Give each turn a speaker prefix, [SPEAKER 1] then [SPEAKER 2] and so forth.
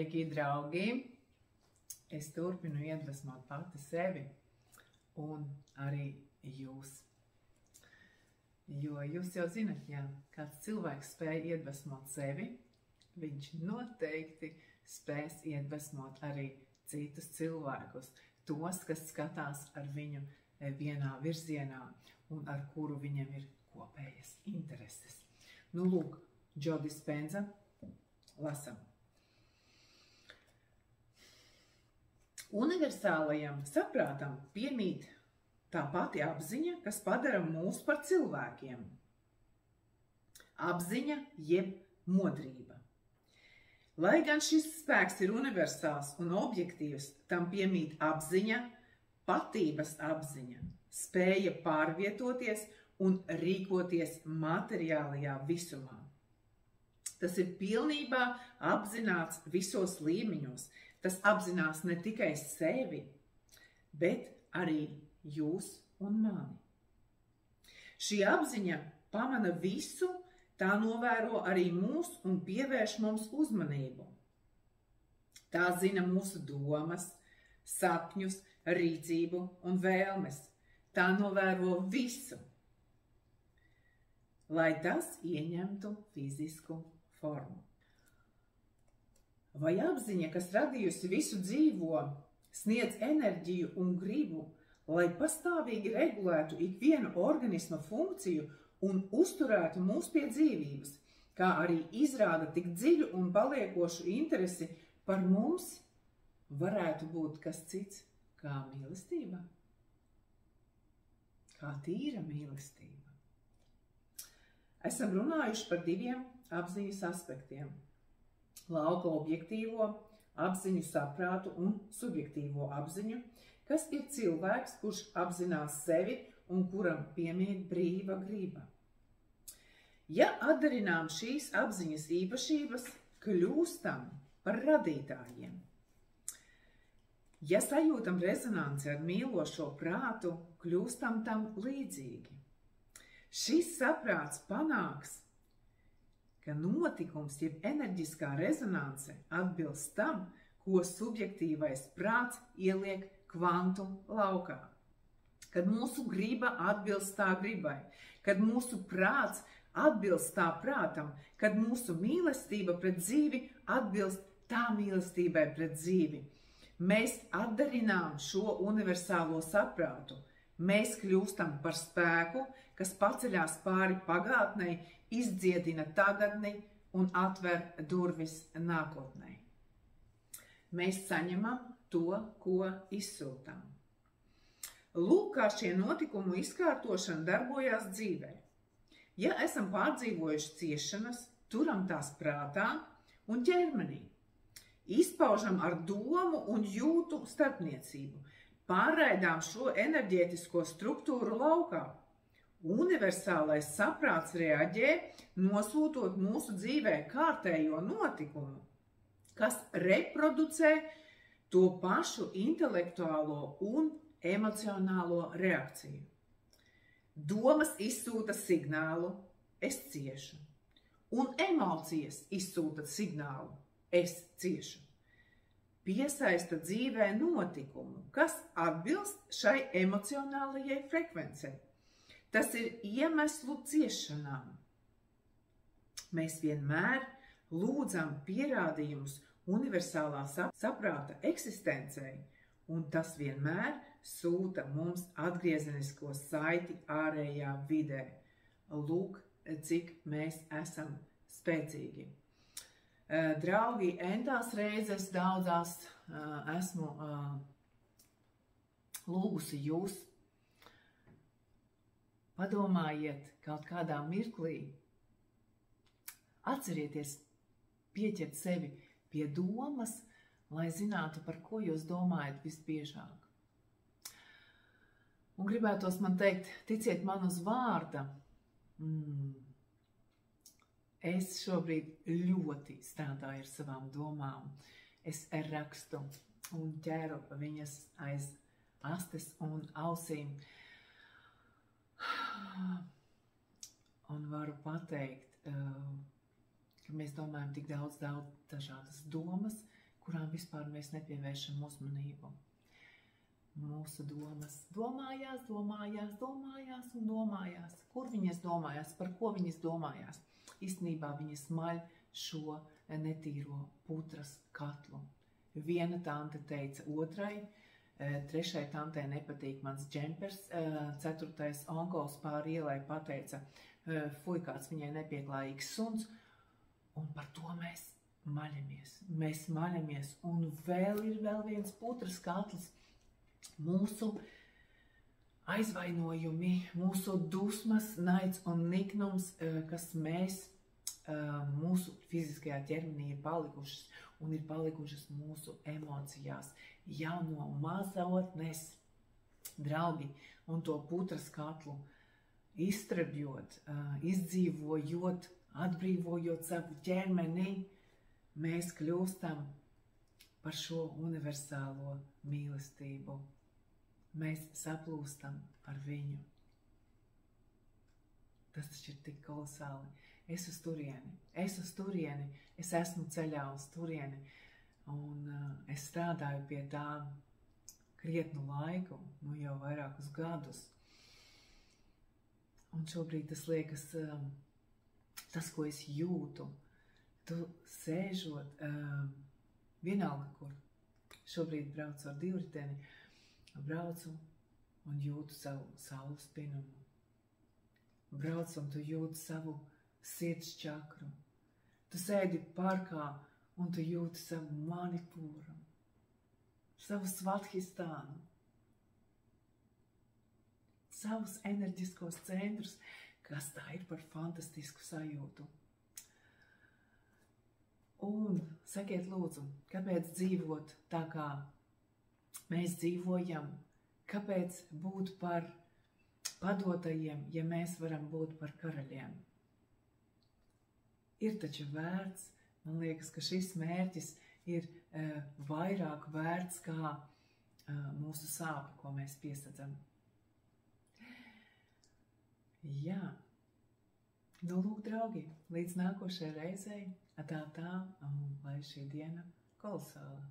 [SPEAKER 1] Sveiki, draugi! Es turpinu iedvesmot pati sevi un arī jūs. Jo jūs jau zinat, ja kāds cilvēks spēj iedvesmot sevi, viņš noteikti spēs iedvesmot arī citus cilvēkus. Tos, kas skatās ar viņu vienā virzienā un ar kuru viņam ir kopējas intereses. Nu, lūk, Joe Dispenza, lasam. Universālajam saprātam piemīt tā pati apziņa, kas padara mūs par cilvēkiem. Apziņa jeb modrība. Lai gan šis spēks ir universāls un objektīvs, tam piemīt apziņa, patības apziņa, spēja pārvietoties un rīkoties materiālajā visumā. Tas ir pilnībā apzināts visos līmeņos. Tas apzinās ne tikai sevi, bet arī jūs un mani. Šī apziņa pamana visu, tā novēro arī mūs un pievērš mums uzmanību. Tā zina mūsu domas, sapņus, rīcību un vēlmes. Tā novēro visu, lai tas ieņemtu fizisku formu. Vai apziņa, kas radījusi visu dzīvo, sniedz enerģiju un gribu, lai pastāvīgi regulētu ikvienu organisma funkciju un uzturētu mūs pie dzīvības, kā arī izrāda tik dziļu un paliekošu interesi par mums, varētu būt kas cits kā mīlestība? Kā tīra mīlestība. Esam runājuši par diviem apziņas aspektiem. Lauka objektīvo apziņu, saprātu un subjektīvo apziņu, kas ir cilvēks, kurš apzinās sevi un kuram piemīt brīva griba. Ja atdarinām šīs apziņas īpašības, kļūstam par radītājiem. Ja sajūtam rezonanci ar mīlošo prātu, kļūstam tam līdzīgi. Šis saprāts panāks, ka notikums, jeb enerģiskā rezonance atbilst tam, ko subjektīvais prāts ieliek kvantu laukā. Kad mūsu griba atbilst tā gribai, kad mūsu prāts atbilst tā prātam, kad mūsu mīlestība pret dzīvi atbilst tā mīlestībai pret dzīvi. Mēs atdarinām šo universālo saprātu. Mēs kļūstam par spēku, kas paceļās pāri pagātnei, izdziedina tagadni un atver durvis nākotnei. Mēs saņemam to, ko izsūtām. Lūk, kā šie notikumu izkārtošana darbojās dzīvē. Ja esam pārdzīvojuši ciešanas, turam tās prātā un ķermenī. Izpaužam ar domu un jūtu starpniecību. Pārraidām šo enerģētisko struktūru laukā. Universālais saprāts reaģē, nosūtot mūsu dzīvē kārtējo notikumu, kas reproducē to pašu intelektuālo un emocionālo reakciju. Domas izsūta signālu, es ciešu, un emocijas izsūta signālu, es ciešu. Piesaista dzīvē notikumu, kas atbilst šai emocionālajai frekvencei. Tas ir iemeslu ciešanām. Mēs vienmēr lūdzam pierādījumus universālā saprāta eksistencei, un tas vienmēr sūta mums atgriezenisko saiti ārējā vidē. Lūk, cik mēs esam spēcīgi. Draugi, entās reizes daudzās esmu lūgusi jūs. Padomājiet kaut kādā mirklī, atcerieties pieķert sevi pie domas, lai zinātu, par ko jūs domājat visbiežāk. Un gribētos man teikt, ticiet man uz vārda, es šobrīd ļoti strādāju ar savām domām. Es rakstu un ķeru viņas aiz astes un ausīm. Un varu pateikt, ka mēs domājam tik daudz dažādas domas, kurām vispār mēs nepievēršam uzmanību. Mūsu domas domājās, domājās, domājās un domājās. Kur viņas domājās, par ko viņas domājās? Īstenībā viņas maļ šo netīro putras katlu. Viena tante teica otrai, trešai tantei nepatīk mans džempers, ceturtais onkols pāri ielai pateica, fuj, kāds viņai nepieklājīgs suns, un par to mēs maļamies. Mēs maļamies, un vēl ir viens putras katls. Mūsu aizvainojumi, mūsu dusmas, naids un niknums, kas mūsu fiziskajā ķermenī ir palikušas un ir palikušas mūsu emocijās jau no mazotnes. Draugi, un to putras katlu izstrebjot, izdzīvojot, atbrīvojot savu ķermeni, mēs kļūstam par šo universālo mīlestību. Mēs saplūstam ar viņu. Tas taču ir tik kolosāli. Es uz turieni, es esmu ceļā uz turieni, un es strādāju pie tā krietnu laiku, nu jau vairākus gadus. Un šobrīd tas liekas, tas, ko es jūtu, tu sēžot, vienalga, kur šobrīd braucu ar divriteni, braucu un jūtu savu saules spinumu. Braucu un tu jūti savu sirds čakru. Tu sēdi parkā un tu jūti savu manipūru, savu svadhistānu, savus enerģiskos centrus, kas tā ir par fantastisku sajūtu. Un sakiet lūdzu, kāpēc dzīvot tā kā mēs dzīvojam, kāpēc būt par padotajiem, ja mēs varam būt par karaļiem? Ir taču vērts, man liekas, ka šis mērķis ir vairāk vērts kā mūsu sāpe, ko mēs piesadzam. Jā, nu lūk, draugi, līdz nākošajai reizei, tā, un lai šī diena kolosāla.